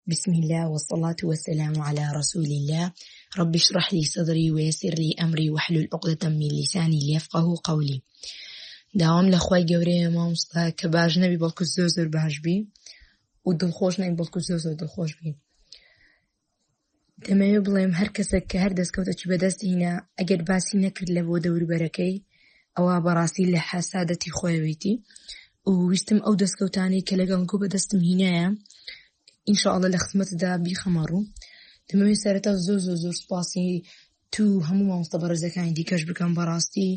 بسم الله والصلاة والسلام على رسول الله. رب اشرح لي صدري ويسر لي أمري واحلل عقدة من لساني ليفقه قولي. داوام لخوای گەورەیە مامۆستا کە باش نەبی بەڵکو زۆر باش بی و دڵخۆش نەبی بەڵکو زۆر دڵخۆش بی. دەمەوێت بڵێم هەر کەسێک کە هەر دەستکەوتێکی بەدەست هێنا ئەگەر باسی نەکرد لە بۆ دەوروبەرەکەی ئەوە بەڕاستی لە حەسادەتی خۆیەوەیەتی و ویستم ئەو دەستکەوتانەی کە لەگەڵ گۆ بەدەستم هێنایە ئینشاءالله لە خزمەتدا بیخەمەڕوو. دەمەوێت سەرەتا زۆر سپاسی تو هەموو مامۆستا بەڕێزەکانی دیکەش بکەم. بەڕاستی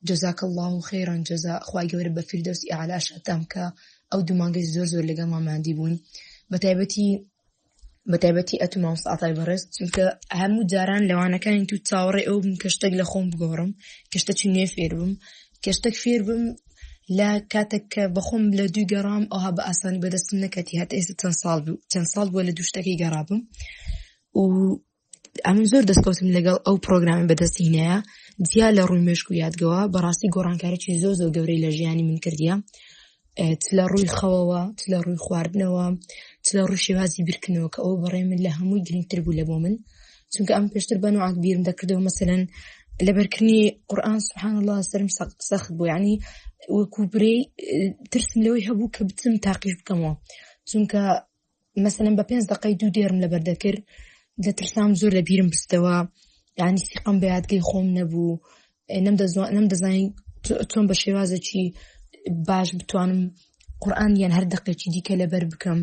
جزاك الله خيرا جزاء خوای گەورە بە فیردەوسی ئەعلا شەتام کە ئەو دوو مانگەی زۆر لەگەڵ ماماندی بوون. بەتایبەتی ئەتو مامۆستا عەتای بەڕێز، چونکە هەموو جاران لەوانەکانی تو چاوەڕێ ئەو بم کە شتێک لە خۆم بگۆڕم، کە شتێکی نوێ فێر بم، کە شتێک فێر بم لە کاتێک کە بەخۆم لە دوی گەڕام ئەوها بە ئاسانی بەدەستم نەکەتی. هەتا ئێستا چەند ساڵ بووە لە دوو شتێکی گەڕابم و ئەمن زۆر دەستکەوتم لەگەڵ ئەو پرۆگرامی بەدەست هێنایە جیا لە ڕووی مێشک و یادگەوە. بەڕاستی گۆڕانکاریی زۆر گەورەی لە ژیانی من کردیە، چ لە ڕووی خەوەوە، چ لە ڕووی خواردنەوە، چ لە ڕووی شێوازی بیرکردنەوە کە ئەوە بەڕێ من لە هەمووی گرنگتر بوو لە بۆ من، چونکە ئەم پێشتر بەنوعک بیرم دەکردەوە مەسەلەن لەبەرکردنی قورئان سبحان الله سەرم سەخت بوو، یعنی وەکو برێ ترسم لەوەی هەبوو کە بچم تاقیش بکەمەوە، چونکە مەسەلەن بە 5 دقەی 2 دێرم لەبەر دەکرد دەترسام زۆر لە بیرم بستەوە، یعنی سیقم بە یادگەی خۆم نەبوو، نەمدەزانی چۆن بە شێوازێکی باش بتوانم قورئان یان هەر دقەیەکی دیکە لەبەر بکەم.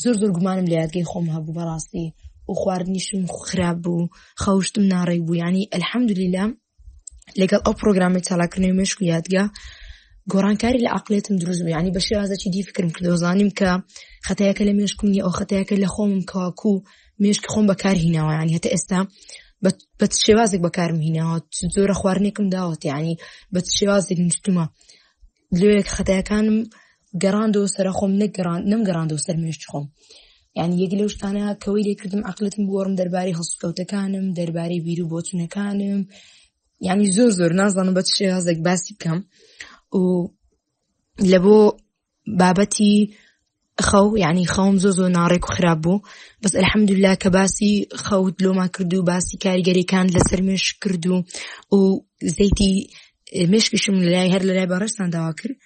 زۆر گومانم لە یادگەی خۆم هەبوو بەڕاستی، و خواردنیشم خراپ بوو، خەوشتم ناڕێک بوو. یعنی الحەمدوللیلا لەگەڵ ئەو پرۆگرامی چالاکردنەوەی مێشک و یادگا گۆڕانکاری لە عەقڵێتم دروست بوو، یعنی بە شێوازێکی دی فکرم کردەوە، زانیم کە خەتایەکە لە مێشکم نییە، ئەو خەتایەکە لە خۆمم کەواکو مێشک خۆم بەکار هیناوە، یعنی هەتا ئێستا بە شێوازێک بەکارم هیناوە، زۆرە خواردنێکم داوەت، یعنی بە شێوازێک نووسمە لێک خەتایەکانم گەڕاندەوە سەر خۆم، نەمگەڕاندەوە سەر مێشک خۆم. یعنی یەک لەو شتانە کەوەی لێکردم عەقڵێتم بوەڕم دەربارەی هەڵسوکەوتەکانم، دەربارەی بیر و بۆچوونەکانم، یعنی زۆر نازانم بە شێوازێک باسی بکەم. و لە بۆ بابەتی خەو، یعنی خەوم زۆر ناڕێک و خراپ بوو، بەس الحەمدوللا کە باسی خەوت لۆما کرد و باسی کاریگەریەکان لەسەر مێشک کرد و زەیتی مێشکشم هەر لە لای بەڕێستان داوا کرد،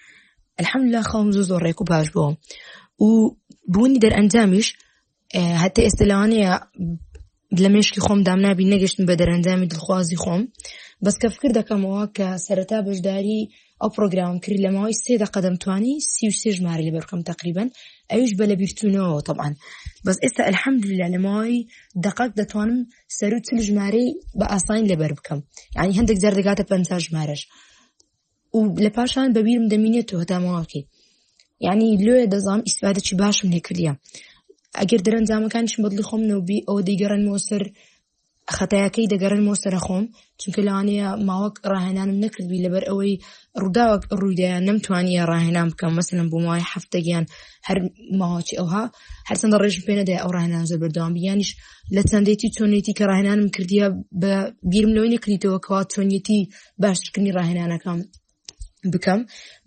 الحەمدوللا خەوم زۆر ڕێک و باش بووە و بوونی دەرئەنجامیش هەتا ئێستا لەوانەیە لە مێشکی خۆم دامنابی نەگەشتم بە دەرئەنجامی دڵخوازی خۆم، بەس کە فکر دەکەمەوە کە سەرەتا بەشداری ئەو پرۆگرام کرد لە ماوەی 3 دقە دەمتوانی 33 ژمارە لەبەر بکەم تقریبا، ئەویش بە لە بیرچوونەوە طبعا، بەس ئێستا الحەمدوللا لە ماوەی دقەک دەتوانم 40 ژمارەی بە ئاسانی لەبەر بکەم، یعنی هەندێک جار دەگاتە 50 ژمارەش، و لە پاشان بەبیرم دەمینێتەوە هەتا ماوەکەی، یعنی لێ دەزانم ئیسفادەی باشم لێ کردیە. ئەگەر دەرەنجامەکانیشم بەدڵی خۆم نەوبی ئەوە دەیگەڕێنمەوە سەر خەتایەکەی، دەگەڕێنمەوە سەر خۆم، چونکە لەوانەیە ماوەک ڕاهێنانم نەکردبی لەبەر ئەوەی ڕووداوەک ڕوویدایە نەمتوانیە ڕاهێنان بکەم، مەسەلەن بۆ ماوەی هەفتەیان هەر ماوەکی ئەوها هەر چەندە ڕێژم پێ نەدایە ئەو ڕاهێنان زۆر بەردەوام بی، یانیش لە چەندێتی چۆنێتی کە ڕاهێنانم کردیە بە بیرم لەوەی نەکردیتەوە کەوا چۆنیەتی باشترکردنی ڕاهێنانەکەم بکەم،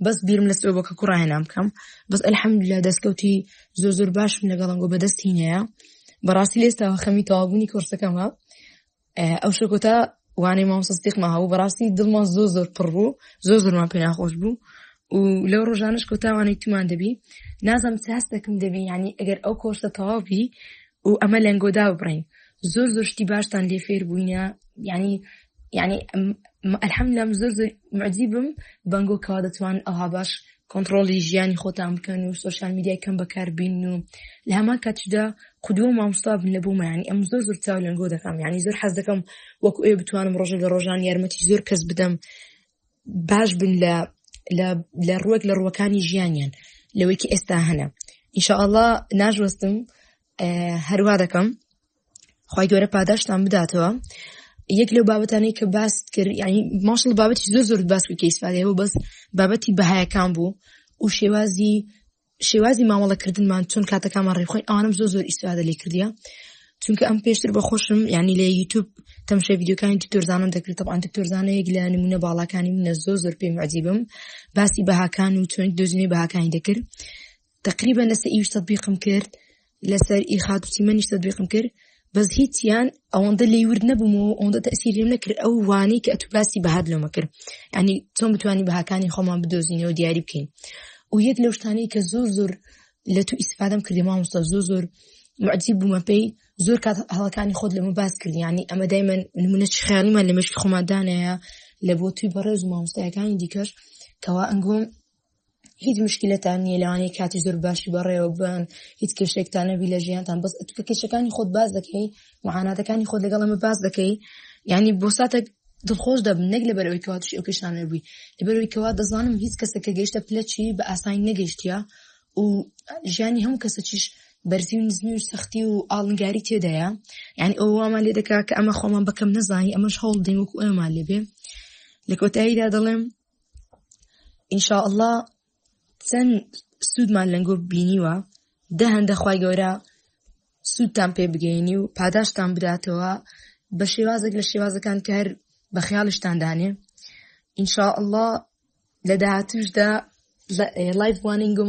بەس بیرم لەسەوە بۆ کە ڕاهێنان بکەم. بەس الحەمدوللا دەستکەوتی زۆر باشم لەگەڵ ئەنگۆ بەدەست هینەیە. بەڕاستی لێستا خەمی تەوابوونی کورسەکەمە، ئەو شەکۆتا وانەی مامۆستا سیدیقما هەبوو، بەڕاستی دڵمان زۆر پڕ بوو، زۆرمان پێ ناخۆش بوو، و لەو ڕۆژانەش کۆتاوانەی تومان دەبی نازم چ هەستێکم دەبی، یعنی ئەگەر ئەو کۆرسە تەواوی و ئەمە لەنگۆدا ببڕین زۆر شتی باشتان لێ فێر بووینە، یعنی الحەمدوللا زۆر معجیبم بەنگۆ کەوا دەتوان ئەوها باش کۆنتڕۆڵی ژیانی خۆتان بکەن و سۆشیال میدیای کەم بەکاربین و لە هەمان کاتیشدا قودوە مامۆستا بن لە بوومە، یعنی ئەم زۆر چاو لەنگۆ دەکەم، یعنی زۆر حەز دەکەم وەکو ئێوە بتوانم ڕۆژێ لە ڕۆژان یارمەتی زۆر کەس بدەم باش بن لە ڕوەک لە ڕوەکانی ژیانیان لەوەی کە ئێستا هەنە. ئینشاءالله ناژوەستم هەروە دەکەم خوای گەورە پاداشتان بداتەوە. یەک لەو بابەتانەی کە باس کرد، یعنی ماشڵ بابەتی زۆر باس کرد کە ئیسفادەیە بوو، بەس بابەتی بەهایەکان بوو و شێوازی مامەڵەکردنمان چۆن کاتەکانمان ڕێبخۆین، ئەوانم زۆر ئیسفادە لێ کردیە، چونکە ئەم پێشتر بەخۆشم یعنی لە یوتیوب تەماشای ڤیدیۆکانی دکتۆرزانم دەکرد، طبعا دکتۆرزانەیەک لە نمونە باڵاکانی منە زۆر پێم عەجیبم، باسی بەهاکان و چۆن دۆزینەی بەهاکانی دەکرد، تقریبا لەسەر ئیوش تەطبیقم کرد، لسر إخاتي منيش تطبيق مكر بس هيتيان أو عند اللي يورد نبومو عند تأثير يمنكر أو واني كأتباسي بهاد لو مكر يعني توم بتواني بها كاني خما بدوزيني ودياري بكين ويك لوش تاني كزوزر لتو استفادة مكردي ما مصطف زوزر معجب وما بي زور كات هلا كان يخد لما باسكر يعني أما دايما المنش خيالي ما اللي مش خما دانا لبوتي برز ما مصطف كان يديكش كوا أنقوم هيد مشكلة تانية لاني كاتي زور باشي برا وبان هيد كشك تاني بيلاجيان تان بس كشك كان يخد باز ذكي معاناة كان يخد لقلم باز ذكي يعني بوساتك دلخوش ده بنقل بروي كوادش أو كيش نعمل بي لبروي كواد ظانم هيد كسك جيش تبلتشي بأساين نجيشتيا وجاني هم كساتش برزيو نزنيوش سختي وآلنجاري تيدايا يعني أو ما لديك كأما خوما بكم نزاهي أما شهولدين وكو أما لبي لك وتأيدا ظلم إن شاء الله سن سود مان لنگو بینیوا دهن دخوای گورا سود تام پی بگینیو پاداش تام بداتوا بشیوازك لشیوازك كان كهر بخيالش تانداني إن شاء الله لدهاتوش دا لايف وانينگو